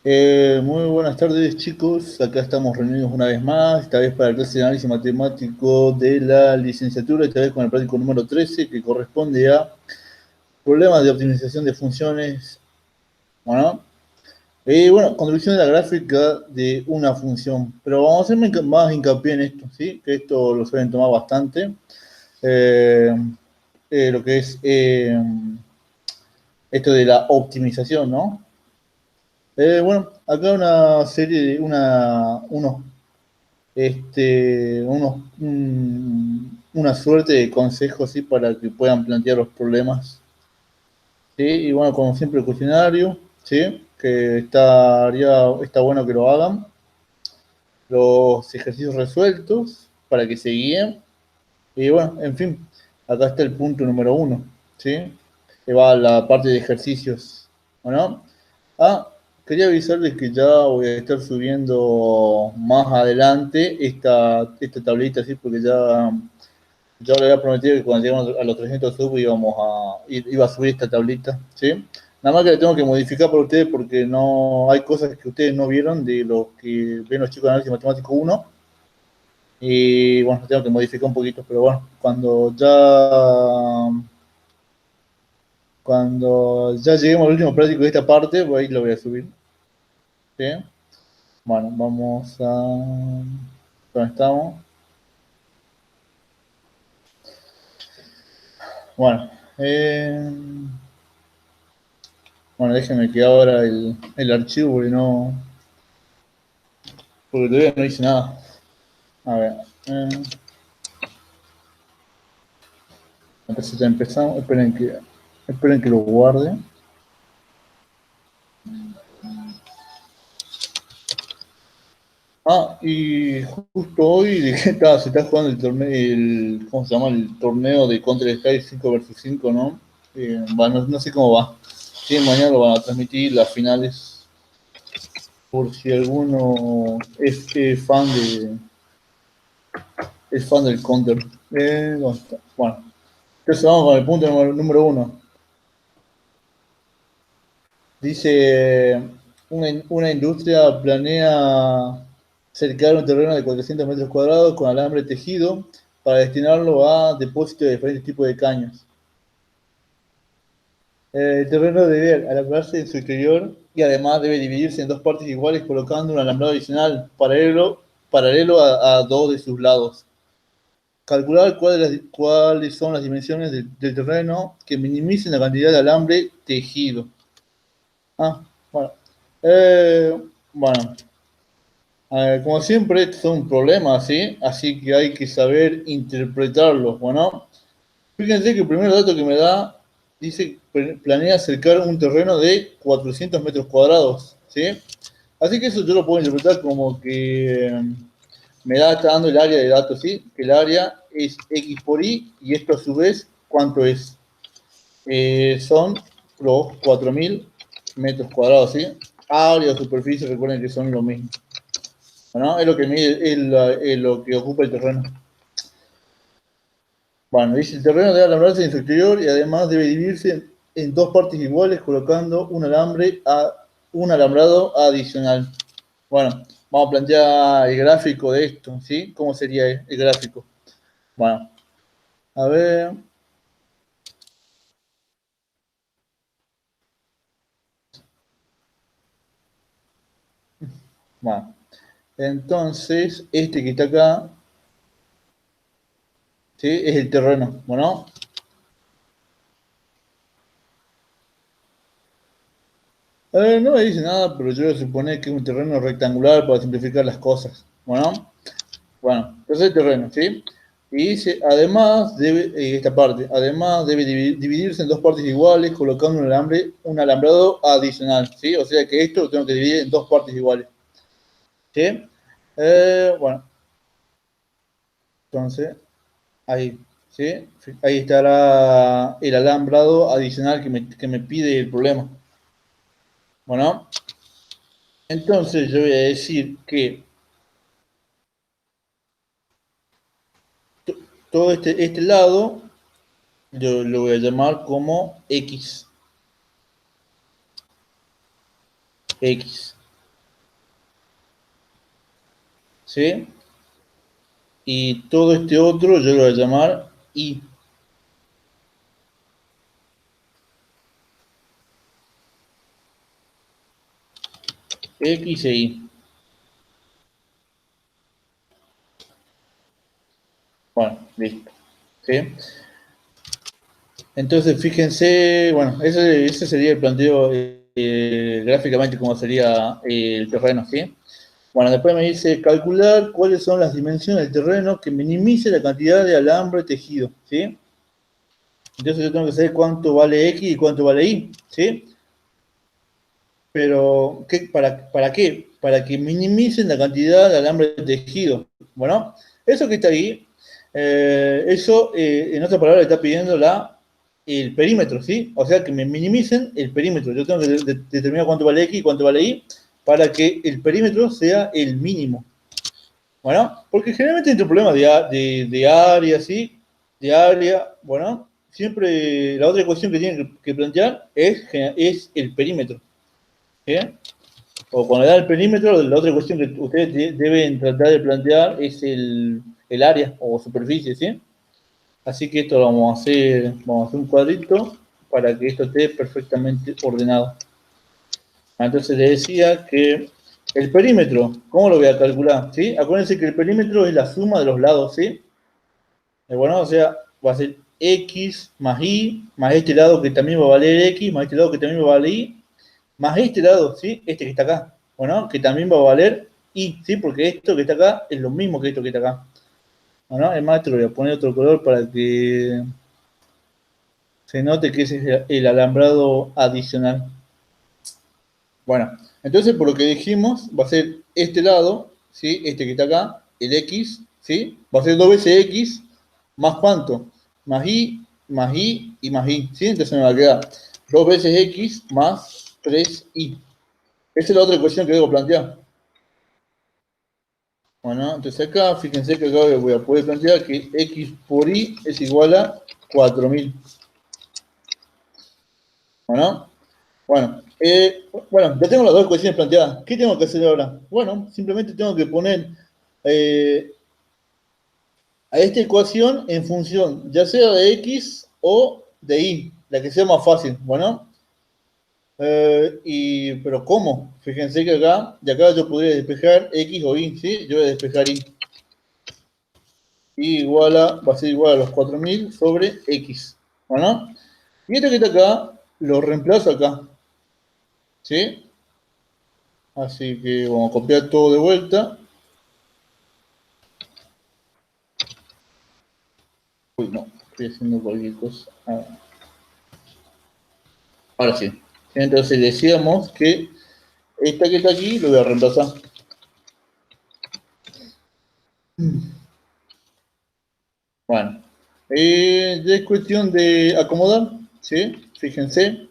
Muy buenas tardes, chicos. Acá estamos reunidos una vez más, esta vez para el clase de análisis matemático de la licenciatura, esta vez con el práctico número 13, que corresponde a problemas de optimización de funciones. Bueno, construcción de la gráfica de una función. Pero vamos a hacer más hincapié en esto, ¿sí? Que esto lo suelen tomar bastante. Eh, lo que es esto de la optimización, ¿no? Acá una serie de una suerte de consejos, ¿sí? Para que puedan plantear los problemas, ¿sí? Y bueno, como siempre el cuestionario, ¿sí? Que está bueno que lo hagan. Los ejercicios resueltos para que se guíen. Y bueno, en fin, acá está el punto número 1, ¿sí? Que va a la parte de ejercicios, ¿o no? Ah, quería avisarles que ya voy a estar subiendo más adelante esta tablita, ¿sí? Porque ya le había prometido que cuando lleguemos a los 300 subs iba a subir esta tablita, ¿sí? Nada más que la tengo que modificar para ustedes porque no hay cosas que ustedes no vieron de los que ven los chicos de análisis matemático 1. Y bueno, tengo que modificar un poquito, pero bueno, cuando ya lleguemos al último práctico de esta parte, pues ahí lo voy a subir, ¿sí? Bueno, vamos a... ¿Dónde estamos? Bueno, eh, bueno, déjenme que abra el archivo porque todavía no hice nada. A ver, entonces ya empezamos. Esperen que lo guarde. Ah, y justo hoy se está jugando el torneo, ¿cómo se llama? El torneo de Counter-Strike 5 versus 5, ¿no? No sé cómo va. Sí, mañana lo van a transmitir las finales, por si alguno es fan del Counter. ¿Dónde está? Bueno, entonces vamos con el punto número 1. Dice, una industria planea cercar un terreno de 400 metros cuadrados con alambre tejido para destinarlo a depósitos de diferentes tipos de caños. El terreno debe alambrarse en su interior y además debe dividirse en dos partes iguales colocando un alambrado adicional paralelo a dos de sus lados. Calcular cuáles son las dimensiones del terreno que minimicen la cantidad de alambre tejido. Ah, bueno. Eh, bueno, como siempre, estos son problemas, ¿sí? Así que hay que saber interpretarlos. Bueno, fíjense que el primer dato que me da dice que planea acercar un terreno de 400 metros cuadrados, ¿sí? Así que eso yo lo puedo interpretar como que está dando el área de datos, ¿sí? Que el área es X por Y esto a su vez, ¿cuánto es? Son los 4000 metros cuadrados, ¿sí? Área o superficie, recuerden que son lo mismo. ¿No? Es lo que mide, es lo que ocupa el terreno. Bueno, dice el terreno debe alambrarse en su exterior y además debe dividirse en dos partes iguales colocando un alambrado adicional. Bueno, vamos a plantear el gráfico de esto, ¿sí? ¿Cómo sería el gráfico? Bueno, a ver. Bueno, entonces, este que está acá, ¿sí? Es el terreno, ¿bueno? No me dice nada, pero yo voy a suponer que es un terreno rectangular para simplificar las cosas, Bueno, entonces el terreno, ¿sí? Y dice, además debe dividirse en dos partes iguales, colocando un alambrado adicional, ¿sí? O sea que esto lo tengo que dividir en dos partes iguales, ¿sí? Bueno, entonces, ahí, ¿sí? Ahí estará el alambrado adicional que me pide el problema. Bueno, entonces yo voy a decir que todo este lado yo lo voy a llamar como X. X. ¿sí? Y todo este otro yo lo voy a llamar Y. X e Y. Bueno, listo. ¿Sí? Entonces, fíjense, bueno, ese sería el planteo gráficamente como sería el terreno, ¿sí? Bueno, después me dice calcular cuáles son las dimensiones del terreno que minimice la cantidad de alambre tejido, ¿sí? Entonces yo tengo que saber cuánto vale X y cuánto vale Y, ¿sí? Pero, ¿para qué? Para que minimicen la cantidad de alambre tejido. Bueno, eso que está ahí, en otras palabras, está pidiendo el perímetro, ¿sí? O sea, que me minimicen el perímetro. Yo tengo que determinar cuánto vale X y cuánto vale Y para que el perímetro sea el mínimo. Bueno, porque generalmente hay un problema de área, ¿sí? De área, bueno, siempre la otra ecuación que tienen que plantear es el perímetro. ¿Bien? O cuando da el perímetro, la otra cuestión que ustedes deben tratar de plantear es el área o superficie, ¿sí? Así que esto lo vamos a hacer un cuadrito para que esto esté perfectamente ordenado. Entonces les decía que el perímetro, ¿cómo lo voy a calcular? ¿Sí? Acuérdense que el perímetro es la suma de los lados, ¿sí? Bueno, o sea, va a ser X más Y, más este lado que también va a valer X, más este lado que también va a valer Y, más este lado, ¿sí? Este que está acá, bueno, que también va a valer Y, ¿sí? Porque esto que está acá es lo mismo que esto que está acá. Bueno, es más, te lo voy a poner otro color para que se note que ese es el alambrado adicional. Bueno, entonces por lo que dijimos, va a ser este lado, ¿sí? Este que está acá, el X, ¿sí? Va a ser 2 veces X, más cuánto, más Y, más Y y más Y, ¿sí? Entonces me va a quedar 2 veces X más 3Y. Esa es la otra ecuación que debo plantear. Bueno, entonces acá, fíjense que acá voy a poder plantear que X por Y es igual a 4000. Bueno, bueno, ya tengo las dos ecuaciones planteadas. ¿Qué tengo que hacer ahora? Bueno, simplemente tengo que poner eh, a esta ecuación en función ya sea de X o de Y, la que sea más fácil. Bueno, pero ¿cómo? Fíjense que acá, de acá yo podría despejar X o Y, ¿sí? Yo voy a despejar Y. Y va a ser igual a los 4000 sobre X. Bueno, y esto que está acá, lo reemplazo acá. ¿Sí? Así que vamos a copiar todo de vuelta. Uy, no, estoy haciendo cualquier cosa. Ahora sí. Entonces decíamos que esta que está aquí lo voy a reemplazar. Bueno, ya es cuestión de acomodar, ¿sí? Fíjense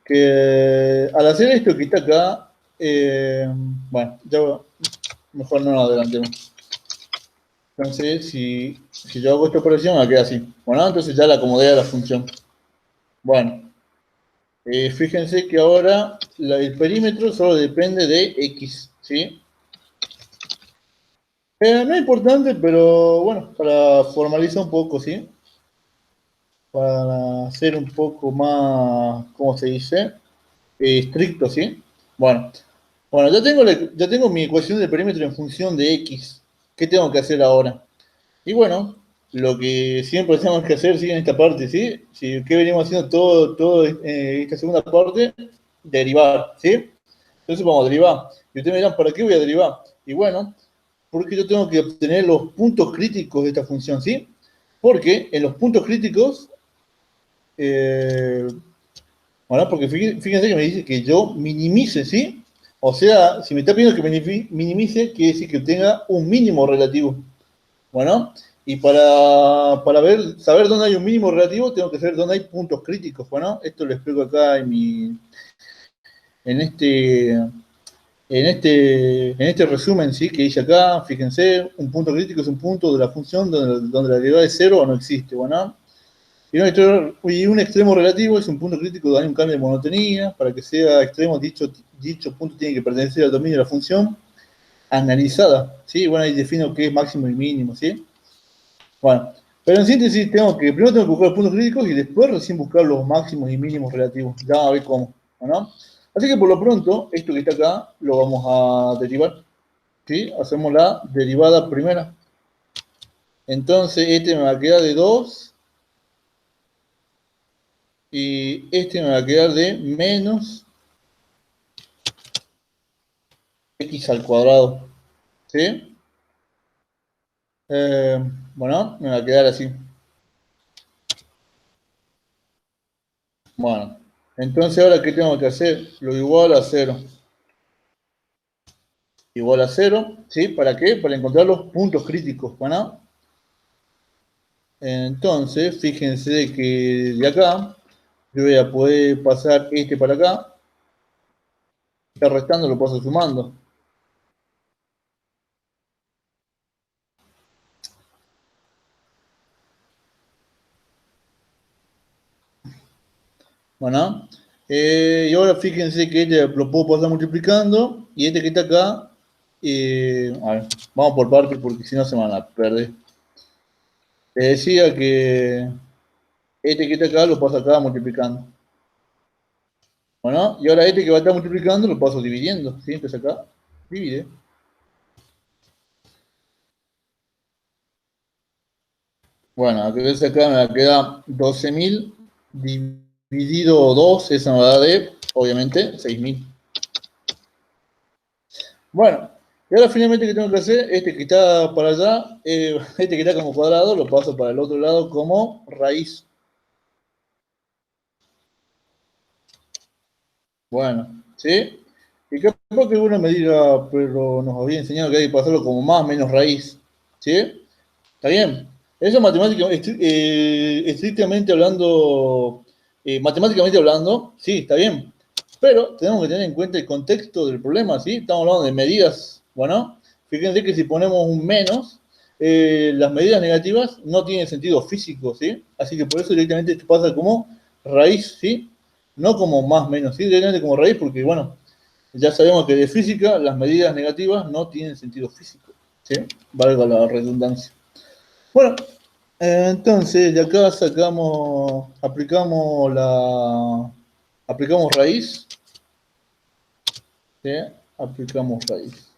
que al hacer esto que está acá, bueno, ya mejor no nos adelantemos. Entonces, si yo hago esta operación, va a quedar así. Bueno, entonces ya la acomodé a la función. Bueno, fíjense que ahora el perímetro solo depende de X, ¿sí? No es importante, pero bueno, para formalizar un poco, ¿sí? Para ser un poco más, ¿cómo se dice? Estricto, ¿sí? Bueno, bueno, ya tengo mi ecuación de perímetro en función de X. ¿Qué tengo que hacer ahora? Y bueno, lo que siempre tenemos que hacer, ¿sí? En esta parte, ¿sí? ¿Qué venimos haciendo todo esta segunda parte? Derivar, ¿sí? Entonces vamos a derivar. Y ustedes me dirán, ¿para qué voy a derivar? Y bueno, porque yo tengo que obtener los puntos críticos de esta función, ¿sí? Porque en los puntos críticos, eh, bueno, porque fíjense que me dice que yo minimice, ¿sí? O sea, si me está pidiendo que minimice, quiere decir que obtenga un mínimo relativo. Bueno, y para saber dónde hay un mínimo relativo, tengo que saber dónde hay puntos críticos. Bueno, esto lo explico acá en este resumen, ¿sí? Que dice acá, fíjense, un punto crítico es un punto de la función donde la derivada es cero o no existe. Bueno, y un extremo relativo es un punto crítico donde hay un cambio de monotonía. Para que sea extremo, dicho punto tiene que pertenecer al dominio de la función analizada, ¿sí? Bueno, ahí defino qué es máximo y mínimo, ¿sí? Bueno, pero en síntesis primero tengo que buscar los puntos críticos y después recién buscar los máximos y mínimos relativos. Ya vamos a ver cómo, ¿no? Así que por lo pronto, esto que está acá lo vamos a derivar, ¿sí? Hacemos la derivada primera. Entonces, este me va a quedar de 2 y este me va a quedar de menos x al cuadrado, ¿sí? Bueno, me va a quedar así. Bueno, entonces ahora, ¿qué tengo que hacer? Lo igual a 0. Igual a 0, ¿sí? ¿Para qué? Para encontrar los puntos críticos, ¿bueno? Entonces, fíjense que de acá, yo voy a poder pasar este para acá, está restando, lo paso sumando. Bueno, y ahora fíjense que este lo puedo pasar multiplicando, y este que está acá, a ver, vamos por partes porque si no se van a perder. Les decía que este que está acá lo paso acá multiplicando. Bueno, y ahora este que va a estar multiplicando lo paso dividiendo, ¿sí? Entonces acá, divide. Bueno, acá me queda 12.000 dividido 2, esa me da de, obviamente, 6.000. Bueno, y ahora finalmente, ¿qué tengo que hacer? Este que está para allá, este que está como cuadrado, lo paso para el otro lado como raíz. Bueno, ¿sí? Y capaz que uno me diga, pero nos había enseñado que hay que pasarlo como más menos raíz. ¿Sí? ¿Está bien? Eso estrictamente hablando, matemáticamente hablando, sí, está bien. Pero tenemos que tener en cuenta el contexto del problema, ¿sí? Estamos hablando de medidas. Bueno, fíjense que si ponemos un menos, las medidas negativas no tienen sentido físico, ¿sí? Así que por eso directamente esto pasa como raíz, ¿sí? No como más menos, ¿sí? Directamente como raíz, porque, bueno, ya sabemos que de física las medidas negativas no tienen sentido físico, ¿sí? Valga la redundancia. Bueno, entonces de acá aplicamos raíz, ¿sí? Aplicamos raíz.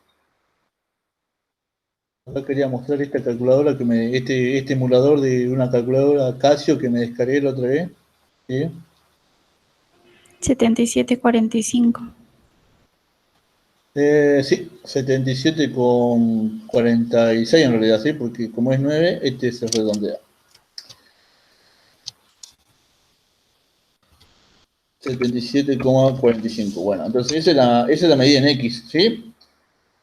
Acá quería mostrar esta calculadora este emulador de una calculadora Casio que me descargué la otra vez, ¿sí? 7745. Sí, 77,46 en realidad, ¿sí? Porque como es 9, este se redondea. 77,45. Bueno, entonces esa es la medida en X, ¿sí?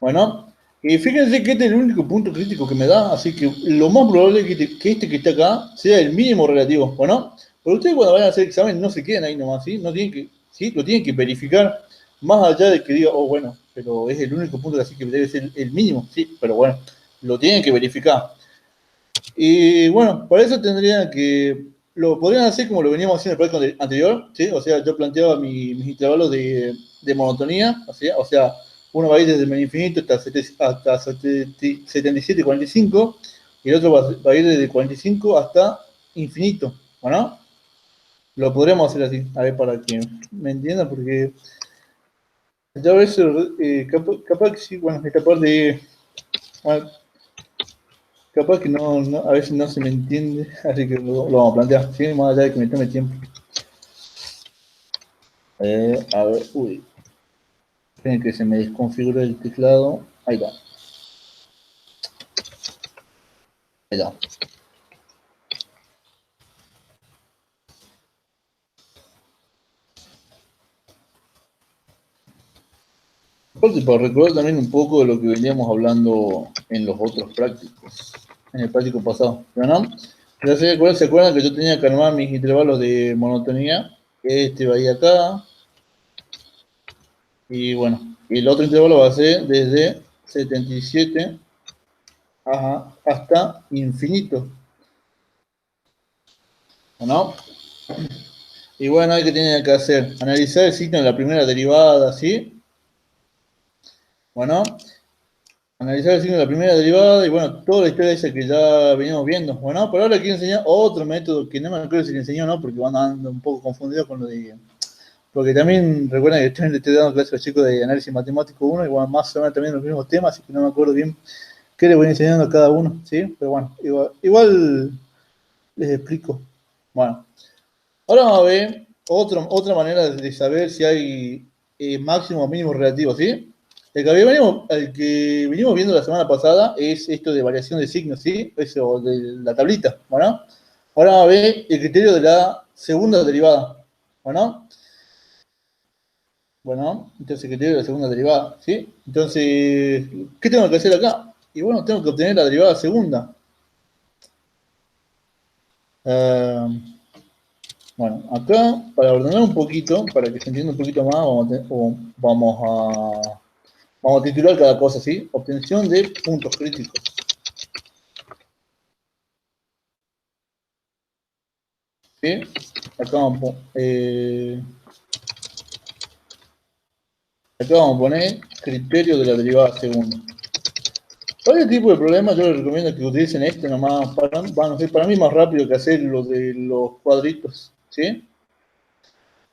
Bueno, y fíjense que este es el único punto crítico que me da, así que lo más probable es que este que está acá sea el mínimo relativo, ¿bueno? Pero ustedes cuando vayan a hacer examen no se queden ahí nomás, ¿sí? No tienen que, ¿sí? Lo tienen que verificar, más allá de que diga, oh, bueno, pero es el único punto así que debe ser el mínimo, sí, pero bueno, lo tienen que verificar. Y bueno, para eso tendrían que, lo podrían hacer como lo veníamos haciendo en el proyecto anterior, ¿sí? O sea, yo planteaba mis intervalos de monotonía, o sea, uno va a ir desde el menos infinito hasta 77,45 y el otro va a ir desde 45 hasta infinito, ¿bueno? Lo podríamos hacer así, a ver, para que me entiendan, porque ya a veces, capaz que sí, bueno, esta parte, bueno, capaz que a veces no se me entiende, así que lo vamos a plantear, ¿sí? Más allá de que me tome tiempo. A ver, uy, esperen que se me desconfigura el teclado. Ahí está. Ahí está. Aparte, para recordar también un poco de lo que veníamos hablando en los otros prácticos, en el práctico pasado, ¿no? Ya se acuerdan que yo tenía que armar mis intervalos de monotonía. Este va ahí acá. Y bueno, y el otro intervalo va a ser desde 77 hasta infinito, ¿no? Y bueno, hay que tener que hacer, analizar el signo de la primera derivada, ¿sí? Bueno, Analizar el signo de la primera derivada y bueno, toda la historia esa que ya veníamos viendo. Bueno, pero ahora quiero enseñar otro método que no me acuerdo si le enseñó o no, porque van andando un poco confundido con lo de. Porque también recuerden que le estoy dando clases a los chicos de análisis matemático 1 y bueno, más o menos también los mismos temas, así que no me acuerdo bien qué les voy enseñando a cada uno, ¿sí? Pero bueno, igual les explico. Bueno, ahora vamos a ver otra manera de saber si hay máximo o mínimo relativo, ¿sí? El que venimos viendo la semana pasada es esto de variación de signos, ¿sí? Eso de la tablita, ¿bueno? Ahora vamos a ver el criterio de la segunda derivada, ¿bueno? Bueno, entonces el criterio de la segunda derivada, ¿sí? Entonces, ¿qué tengo que hacer acá? Y bueno, tengo que obtener la derivada segunda. Uh, Bueno, acá, para ordenar un poquito, para que se entienda un poquito más, vamos a titular cada cosa, ¿sí? Obtención de puntos críticos. ¿Sí? Acá vamos a poner criterio de la derivada segunda. Para este tipo de problemas yo les recomiendo que utilicen este nomás, para mí más rápido que hacer lo de los cuadritos, ¿sí?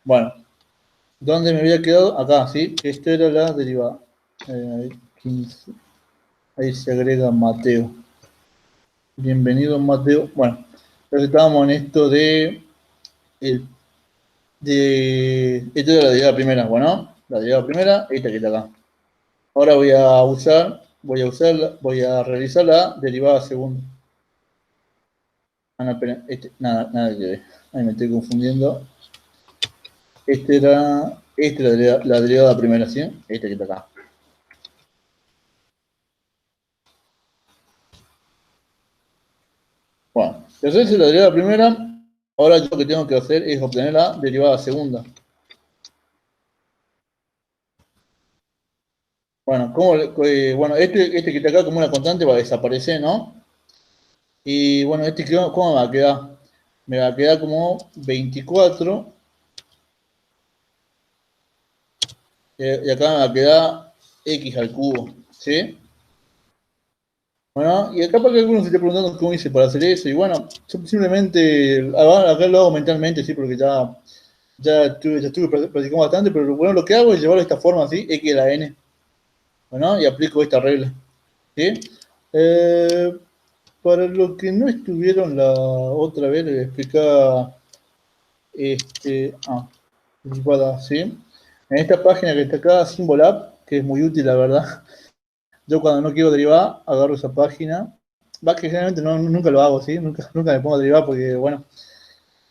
Bueno, ¿dónde me había quedado? Acá, ¿sí? Esta era la derivada. 15. Ahí se agrega Mateo. Bienvenido, Mateo. Bueno, entonces estábamos en esto esto de la derivada primera, bueno, la derivada primera, esta que está acá. Ahora voy a realizar la derivada segunda. Ah, no, espera, nada que ver. Ahí me estoy confundiendo. Esta era la derivada primera, ¿sí? Esta que está acá. Bueno, entonces la derivada primera, ahora yo lo que tengo que hacer es obtener la derivada segunda. Bueno, bueno este que está acá como una constante va a desaparecer, ¿no? Y bueno, ¿cómo me va a quedar? Me va a quedar como 24. Y acá me va a quedar x al cubo, ¿sí? Bueno, y acá para que algunos se esté preguntando cómo hice para hacer eso, y bueno, simplemente, acá lo hago mentalmente, sí, porque ya estuve practicando bastante, pero bueno, lo que hago es llevarlo de esta forma, ¿sí? X a la n, bueno, y aplico esta regla, ¿sí? Eh, para los que no estuvieron la otra vez, les voy a explicar, derivada, ¿sí? En esta página que está acá, Symbolab, que es muy útil, la verdad. Yo cuando no quiero derivar, agarro esa página. Va que generalmente nunca lo hago, ¿sí? Nunca me pongo a derivar porque, bueno,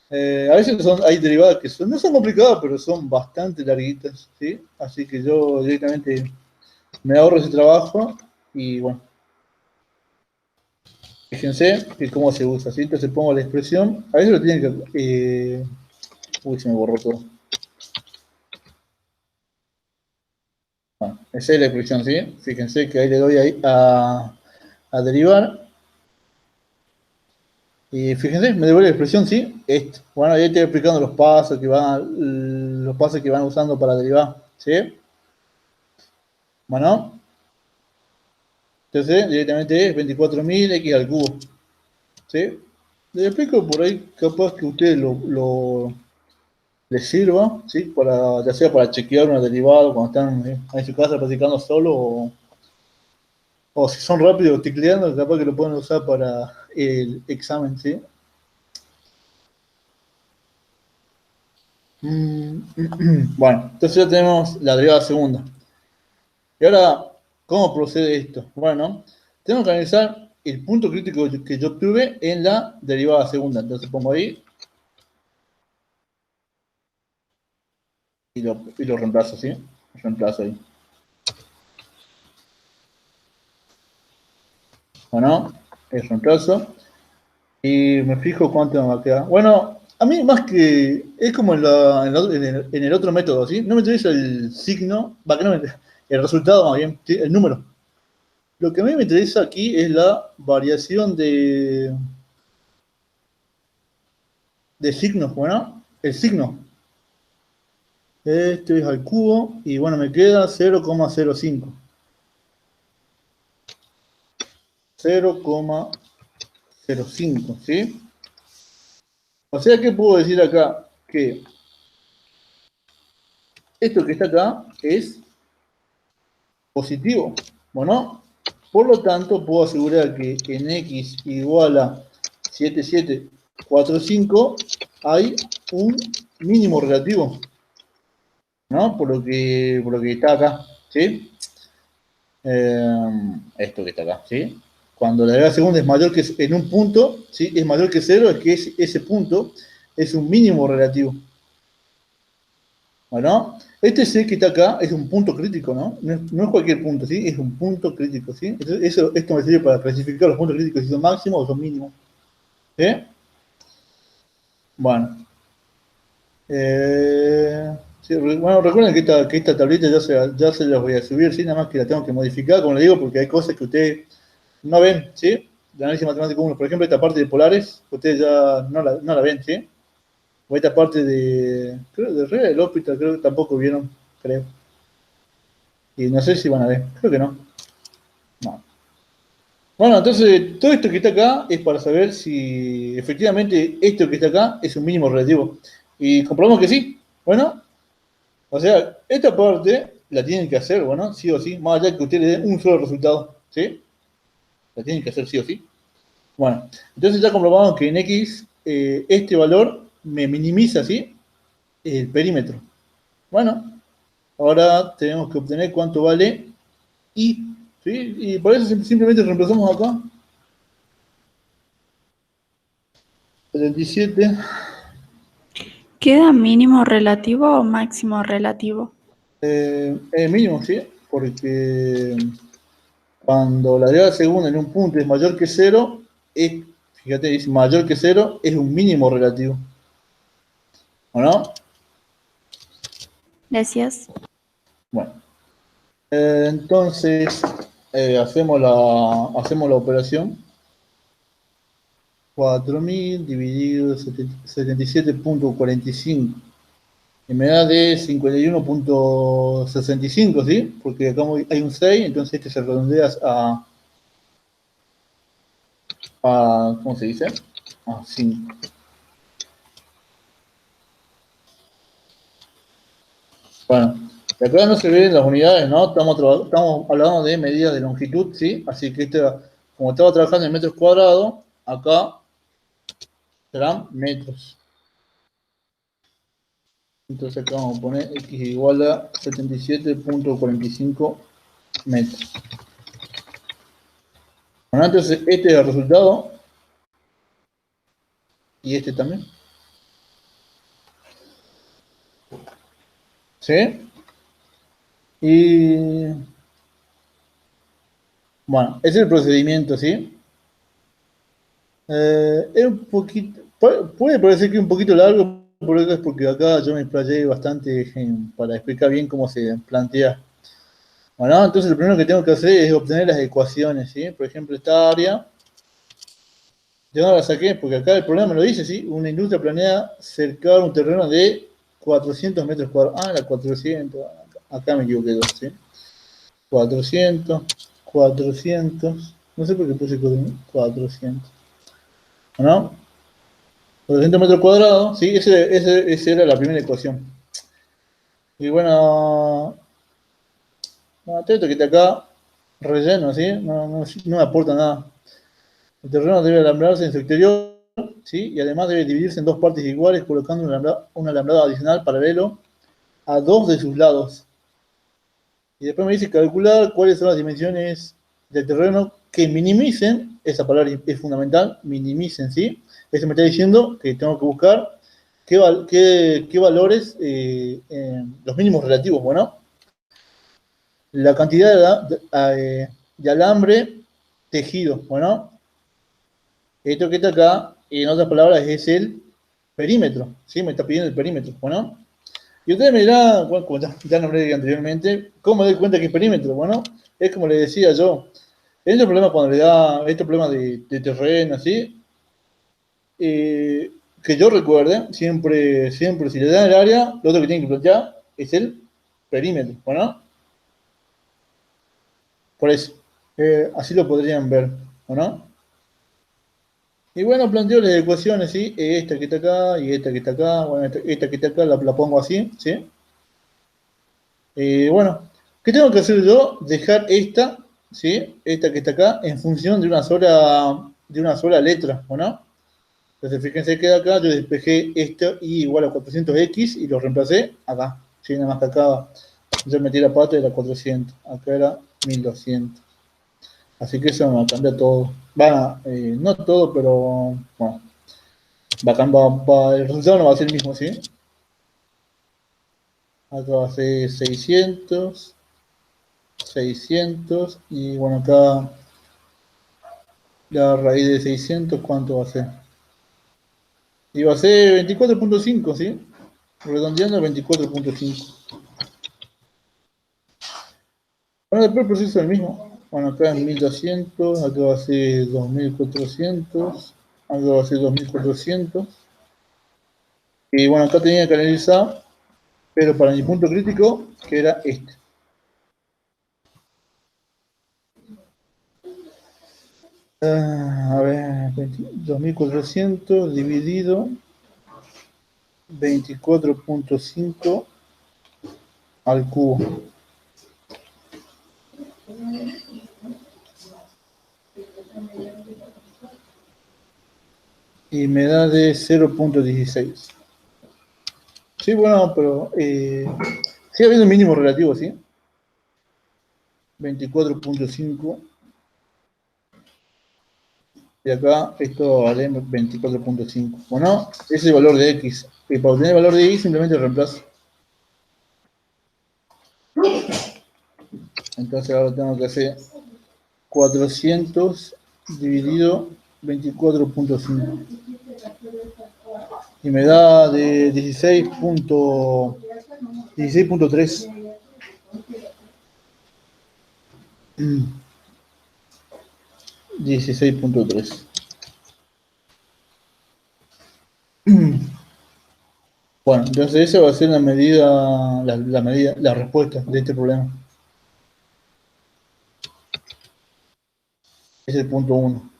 a veces hay derivadas que no son complicadas, pero son bastante larguitas, ¿sí? Así que yo directamente me ahorro ese trabajo y, bueno, fíjense que cómo se usa, ¿sí? Entonces pongo la expresión. A veces lo tienen que... uy, se me borró todo. Bueno, esa es la expresión, ¿sí? Fíjense que ahí le doy ahí a derivar. Y fíjense, me devuelve la expresión, ¿sí? Esto. Bueno, ahí estoy explicando los pasos que van usando para derivar, ¿sí? Bueno, entonces directamente es 24.000 x al cubo, ¿sí? Les explico por ahí, capaz que a ustedes les sirva, ¿sí? Ya sea para chequear una derivada cuando están en su casa practicando solo o si son rápidos tecleando, capaz que lo pueden usar para el examen, ¿sí? Bueno, entonces ya tenemos la derivada segunda. Y ahora, ¿cómo procede esto? Bueno, tengo que analizar el punto crítico que yo obtuve en la derivada segunda. Entonces pongo ahí y lo reemplazo, ¿sí? Reemplazo ahí. Bueno, el reemplazo. Y me fijo cuánto me va a quedar. Bueno, a mí más que... Es como en el otro método, ¿sí? No me interesa el signo, que no el resultado más bien, ¿sí? El número. Lo que a mí me interesa aquí es la variación de signos, bueno, el signo. Esto es al cubo y bueno, me queda 0,05. 0,05, ¿sí? O sea, ¿qué puedo decir acá? Que esto que está acá es positivo, ¿bueno? Por lo tanto, puedo asegurar que en x igual a 7745 hay un mínimo relativo, ¿no? Por lo que está acá, ¿sí? Esto que está acá, ¿sí? Cuando la gravedad segunda es mayor que en un punto, ¿sí? Es mayor que cero, es que ese punto es un mínimo relativo. Bueno, este C que está acá es un punto crítico, ¿no? No es cualquier punto, ¿sí? Es un punto crítico, ¿sí? Entonces, esto me sirve para clasificar los puntos críticos si son máximos o son mínimos. ¿Sí? Bueno. Sí, bueno, recuerden que esta tablita ya se las voy a subir, ¿sí? Nada más que la tengo que modificar, como les digo, porque hay cosas que ustedes no ven, ¿sí? De análisis matemático 1, por ejemplo, esta parte de polares, ustedes ya no la ven, ¿sí? O esta parte creo, de regla del hospital, creo que tampoco vieron, creo. Y no sé si van a ver, creo que no. No. Bueno, entonces todo esto que está acá es para saber si efectivamente esto que está acá es un mínimo relativo. Y comprobamos que sí. Bueno, o sea, esta parte la tienen que hacer, bueno, sí o sí, más allá que ustedes le den un solo resultado, ¿sí? La tienen que hacer sí o sí. Bueno, entonces ya comprobamos que en X este valor me minimiza, ¿sí? El perímetro. Bueno, ahora tenemos que obtener cuánto vale Y, ¿sí? Y por eso simplemente reemplazamos acá 77. ¿Queda mínimo relativo o máximo relativo? Mínimo, ¿sí? Porque cuando la derivada segunda en un punto es mayor que cero, fíjate, dice mayor que cero, es un mínimo relativo. ¿O no? Gracias. Bueno. Entonces, hacemos la operación. 4000 dividido 77,45. Y me da de 51,65, ¿sí? Porque acá hay un 6, entonces este se redondea ¿cómo se dice? A 5. Bueno, de acá no se ven las unidades, ¿no? Estamos hablando de medidas de longitud, ¿sí? Así que como estaba trabajando en metros cuadrados, acá serán metros. Entonces acá vamos a poner x igual a 77,45 metros. Bueno, entonces este es el resultado. Y este también. ¿Sí? Y bueno, ese es el procedimiento, ¿sí? Es un poquito, puede parecer que es un poquito largo, por eso es porque acá yo me explayé bastante para explicar bien cómo se plantea. Bueno, entonces lo primero que tengo que hacer es obtener las ecuaciones, ¿sí? Por ejemplo, esta área, yo no la saqué porque acá el problema me lo dice, ¿sí? Una industria planea cercar un terreno de 400 metros cuadrados. Ah, la 400, acá me equivoqué, ¿sí? 400, 400, no sé por qué puse 400, ¿no? 400 metros cuadrados, sí, esa era la primera ecuación. Y bueno, esto que está acá, relleno, ¿sí? No me aporta nada. El terreno debe alambrarse en su exterior, ¿sí? Y además debe dividirse en dos partes iguales, colocando un alambrado adicional paralelo a dos de sus lados. Y después me dice calcular cuáles son las dimensiones del terreno que minimicen, esa palabra es fundamental, minimicen, ¿sí? Eso me está diciendo que tengo que buscar qué valores, los mínimos relativos, bueno, la cantidad de alambre tejido, bueno, esto que está acá, en otras palabras, es el perímetro, ¿sí? Me está pidiendo el perímetro, bueno. Y ustedes me dirán, bueno, como ya nombré anteriormente, ¿cómo me doy cuenta que es perímetro? Bueno, es como les decía yo, estos problemas cuando le da, estos problemas de terreno, ¿sí? Que yo recuerde, siempre si le dan el área, lo otro que tienen que plantear es el perímetro, ¿bueno? Por eso, así lo podrían ver, ¿o no? Y bueno, planteo las ecuaciones, ¿sí? Esta que está acá y esta que está acá. Bueno, esta que está acá la pongo así, ¿sí? Bueno, ¿qué tengo que hacer yo? Dejar esta, ¿sí? Esta que está acá, en función de una sola letra, ¿o no? Entonces, fíjense que acá yo despejé esto y igual a 400x y lo reemplacé acá. ¿Sí? Nada más que acá yo metí la pata y era 400. Acá era 1200. Así que eso me cambia todo. Va, no todo, pero bueno. El resultado no va a ser el mismo, ¿sí? Acá va a ser 600. 600 y bueno, acá la raíz de 600, ¿cuánto va a ser? Y va a ser 24.5, ¿sí? Redondeando 24.5. Bueno, después el proceso es el mismo. Bueno, acá es 1200, acá va a ser 2400, acá va a ser 2400. Y bueno, acá tenía que analizar, pero para mi punto crítico, que era este. A ver, 2400 dividido 24.5 al cubo. Y me da de 0.16. Sí, bueno, pero sigue habiendo un mínimo relativo, ¿sí? 24.5. Y acá esto vale 24.5. Bueno, ese es el valor de x. Y para obtener el valor de y simplemente reemplazo. Entonces ahora tengo que hacer 400 dividido 24.5. Y me da de 16.3. 16.3. Bueno, entonces esa va a ser la medida, la respuesta de este problema. Es el punto 1.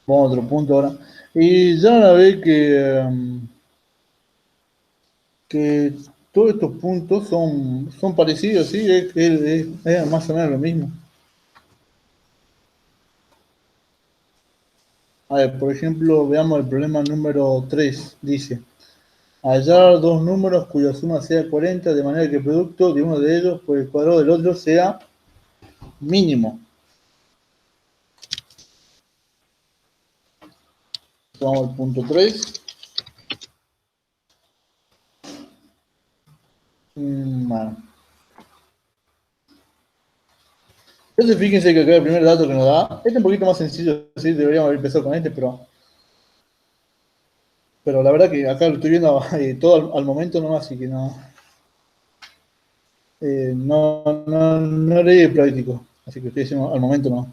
Vamos a otro punto ahora. Y ya van a ver que todos estos puntos son parecidos, ¿sí? Es más o menos lo mismo. A ver, por ejemplo, veamos el problema número 3. Dice, hallar dos números cuya suma sea 40, de manera que el producto de uno de ellos por el cuadrado del otro sea mínimo. Vamos al punto 3. Bueno. Entonces fíjense que acá el primer dato que nos da, este es un poquito más sencillo, sí, deberíamos haber empezado con este, pero la verdad que acá lo estoy viendo todo al momento nomás, así que no leí el práctico, así que estoy diciendo al momento no.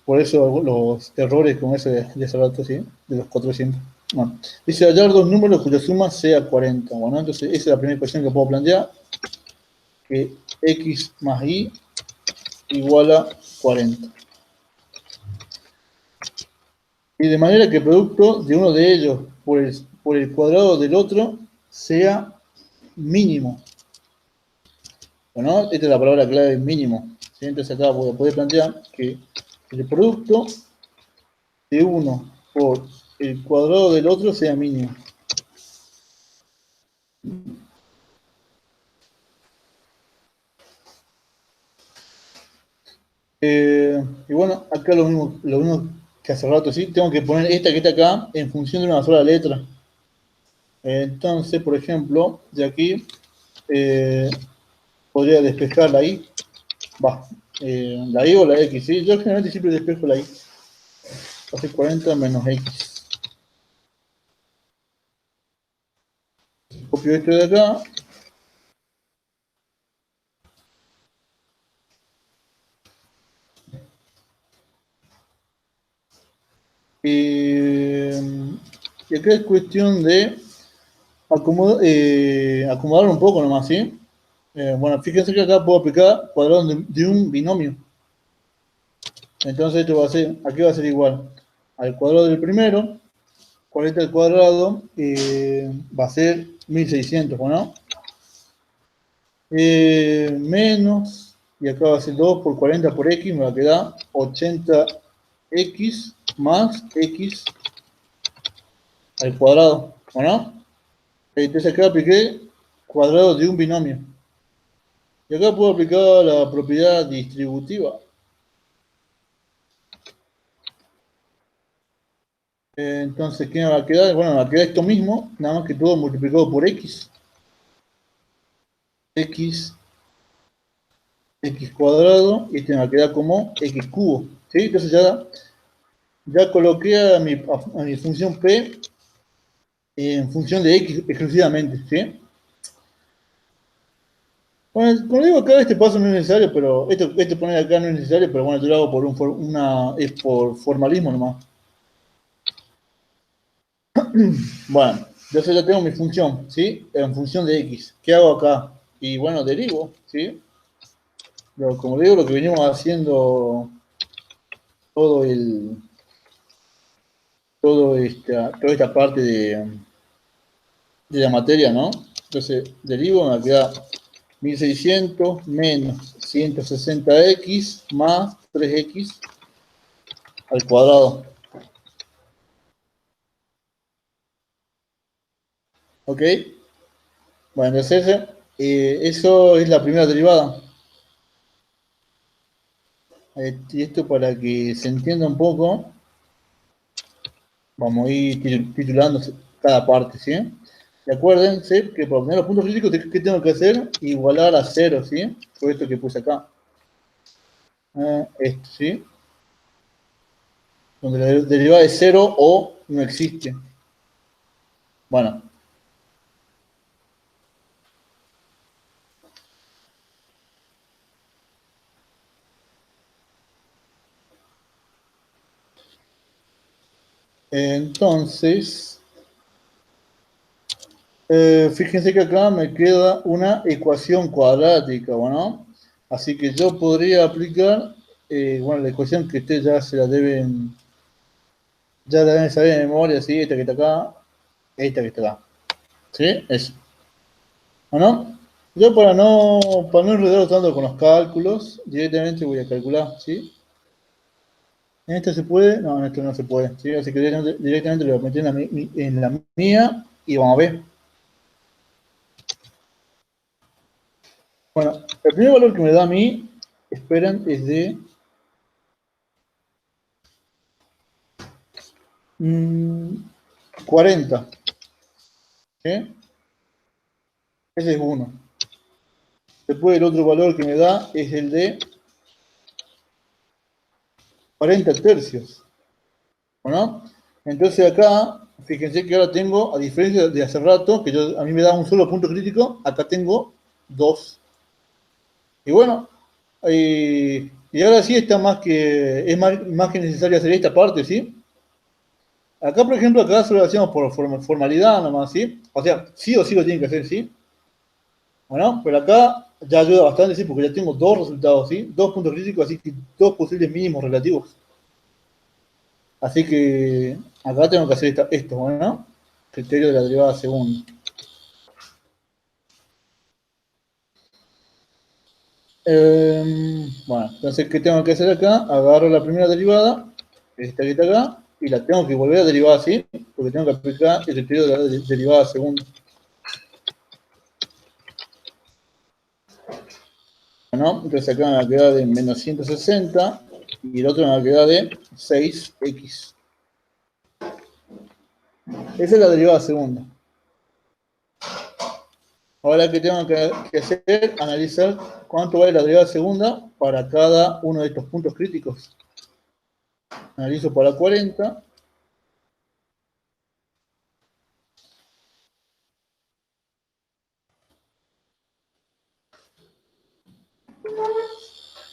Por eso los errores con ese de ese dato, ¿sí? De los 400. Bueno, dice hallar dos números cuya suma sea 40. Bueno, entonces esa es la primera ecuación que puedo plantear, que x más y igual a 40. Y de manera que el producto de uno de ellos por el cuadrado del otro sea mínimo. Bueno, esta es la palabra clave mínimo. ¿Sí? Entonces acá voy a poder plantear que el producto de uno por el cuadrado del otro sea mínimo. Y bueno, acá lo mismo que hace rato, ¿sí? Tengo que poner esta que está acá en función de una sola letra. Entonces, por ejemplo, de aquí podría despejar la i. La i o la x, ¿sí? Yo generalmente siempre despejo la i. Hace 40 menos x. Copio esto de acá. Y acá es cuestión de acomodar un poco nomás, ¿sí? Bueno, fíjense que acá puedo aplicar cuadrado de un binomio. Entonces esto va a ser, aquí va a ser igual al cuadrado del primero, 40 al cuadrado va a ser 1600, ¿no? Menos, y acá va a ser 2 por 40 por x, me va a quedar 80x más x al cuadrado, ¿o no? Entonces acá apliqué cuadrado de un binomio. Y acá puedo aplicar la propiedad distributiva. Entonces, ¿qué me va a quedar? Bueno, me va a quedar esto mismo, nada más que todo multiplicado por x. X cuadrado, y este me va a quedar como x cubo. ¿Sí? Entonces ya coloqué a mi función p en función de x exclusivamente. ¿Sí? Bueno, como digo acá, este paso no es necesario, pero esto poner acá no es necesario, pero bueno, yo lo hago es por formalismo nomás. Bueno, yo ya tengo mi función, ¿sí? En función de x. ¿Qué hago acá? Y bueno, derivo, ¿sí? Como digo, lo que venimos haciendo todo toda esta parte de la materia, ¿no? Entonces, derivo, me va a quedar 1600 menos 160x más 3x al cuadrado. ¿Ok? Bueno, entonces eso es la primera derivada. Y esto para que se entienda un poco, vamos a ir titulando cada parte, ¿sí? Y acuérdense que para obtener los puntos críticos, ¿qué tengo que hacer? Igualar a 0, ¿sí? Por esto que puse acá. Esto, ¿sí? Donde la derivada es 0 o no existe. Bueno. Entonces, fíjense que acá me queda una ecuación cuadrática, ¿no? Así que yo podría aplicar, bueno, la ecuación que ustedes ya la deben saber de memoria, ¿sí? Esta que está acá, esta que está acá. ¿Sí? Eso. ¿O no? Yo para no enredar tanto con los cálculos, directamente voy a calcular, ¿sí? ¿En esto se puede? No, en esto no se puede, ¿sí? Así que directamente lo voy a meter en la mía y vamos a ver. Bueno, el primer valor que me da a mí, esperen, es de 40. ¿Sí? Ese es 1. Después el otro valor que me da es el de 40 tercios. ¿No? Entonces acá, fíjense que ahora tengo, a diferencia de hace rato, que a mí me da un solo punto crítico, acá tengo 2. Y bueno, y ahora sí es más que necesario hacer esta parte, ¿sí? Acá, por ejemplo, acá solo lo hacemos por formalidad nomás, ¿sí? O sea, sí o sí lo tienen que hacer, ¿sí? Bueno, pero acá ya ayuda bastante, ¿sí? Porque ya tengo dos resultados, ¿sí? Dos puntos críticos, así que dos posibles mínimos relativos. Así que acá tengo que hacer esto, ¿no? Criterio de la derivada segunda. Bueno, entonces, ¿qué tengo que hacer acá? Agarro la primera derivada, esta que está acá, y la tengo que volver a derivar así, porque tengo que aplicar el criterio de la derivada segunda. ¿No? Entonces acá me va a quedar de menos 160 y el otro me va a quedar de 6x. Esa es la derivada segunda. Ahora que tengo que hacer, analizar cuánto vale la derivada segunda para cada uno de estos puntos críticos. Analizo para 40.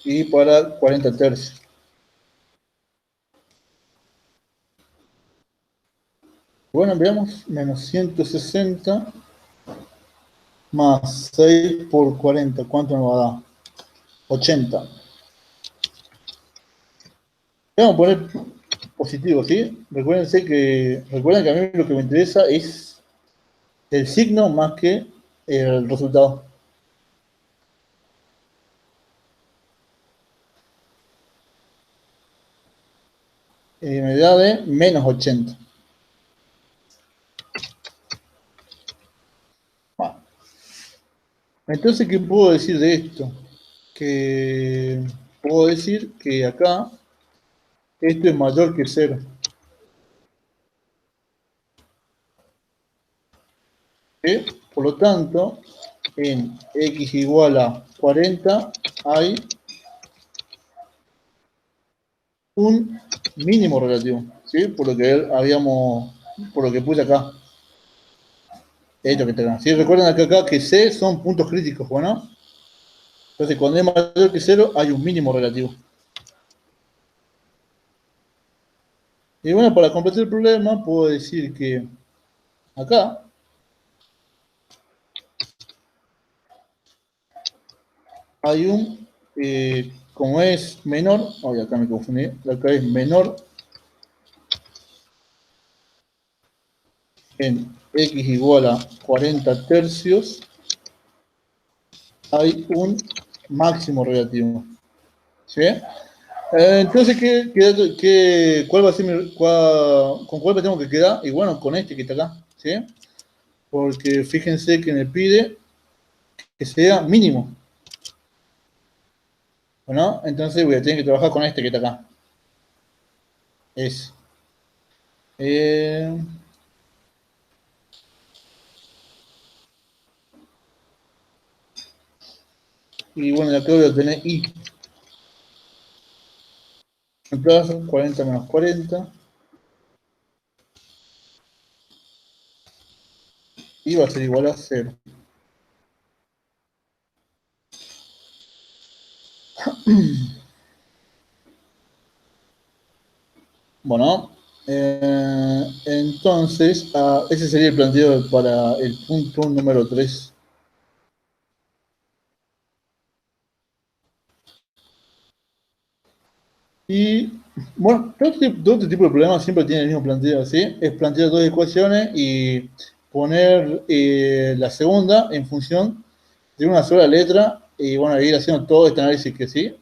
Y para 40 tercios. Bueno, veamos, menos 160 más 6 por 40, ¿cuánto me va a dar? 80. Vamos a poner positivo, ¿sí? Recuerden que a mí lo que me interesa es el signo más que el resultado. Me da de menos 80. Bueno. Entonces, ¿qué puedo decir de esto? Que puedo decir que acá esto es mayor que 0. ¿Sí? Por lo tanto, en x igual a 40 hay un mínimo relativo, ¿sí? Por lo que puse acá. Esto que tengan. ¿Sí? Recuerden acá que C son puntos críticos, ¿bueno? Entonces, cuando es mayor que 0, hay un mínimo relativo. Y bueno, para completar el problema, puedo decir que acá hay un, como es menor, acá me confundí, acá es menor en x igual a 40 tercios, hay un máximo relativo. ¿Sí? Entonces, ¿cuál va a ser con cuál me tengo que quedar? Y bueno, con este que está acá. ¿Sí? Porque fíjense que me pide que sea mínimo. ¿No? Entonces voy a tener que trabajar con este que está acá. Es. Y bueno, acá voy a tener i. Entonces, 40 menos 40. Y va a ser igual a 0. Bueno, entonces, ese sería el planteo para el punto número 3. Y bueno, todo este tipo de problemas siempre tiene el mismo planteo, ¿sí? Es plantear dos ecuaciones y poner la segunda en función de una sola letra y bueno, ir haciendo todo este análisis que sí,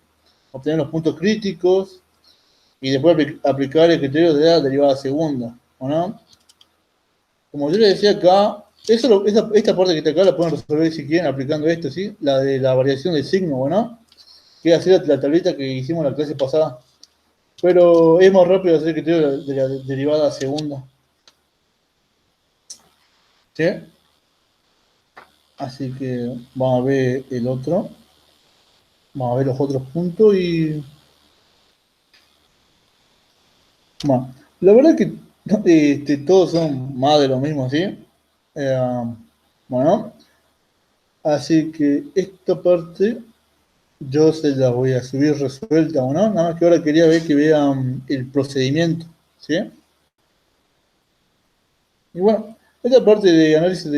obtener los puntos críticos y después aplicar el criterio de la derivada segunda, ¿o no? Como yo les decía acá, esta parte que está acá la pueden resolver si quieren aplicando esto, ¿sí? La de la variación del signo, ¿o no? Que es hacer la tablita que hicimos la clase pasada. Pero es más rápido hacer el criterio de la derivada segunda. ¿Sí? Así que vamos a ver el otro. Vamos a ver los otros puntos y... Bueno, la verdad que todos son más de lo mismo, ¿sí? Bueno, así que esta parte yo se la voy a subir resuelta, ¿o no? Nada más que ahora quería ver que vean el procedimiento, ¿sí? Y bueno, esta parte de análisis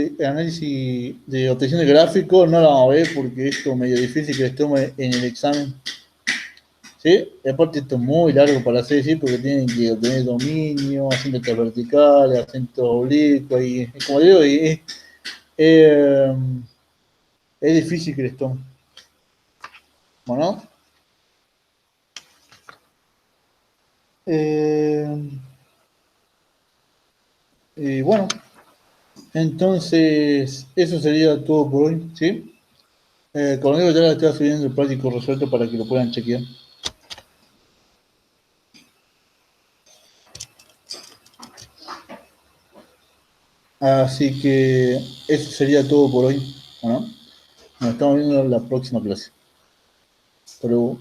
de obtención de gráficos no la vamos a ver porque esto es medio difícil que les tome en el examen. ¿Sí? Y aparte esto es muy largo para hacer, ¿sí? Porque tienen que obtener dominio, acentos verticales, acentos oblicuos, y como digo, es difícil que les tome. Bueno. Y bueno, entonces eso sería todo por hoy, ¿sí? Con eso ya le estoy subiendo el práctico resuelto para que lo puedan chequear. Así que eso sería todo por hoy. Bueno, nos estamos viendo en la próxima clase. Pero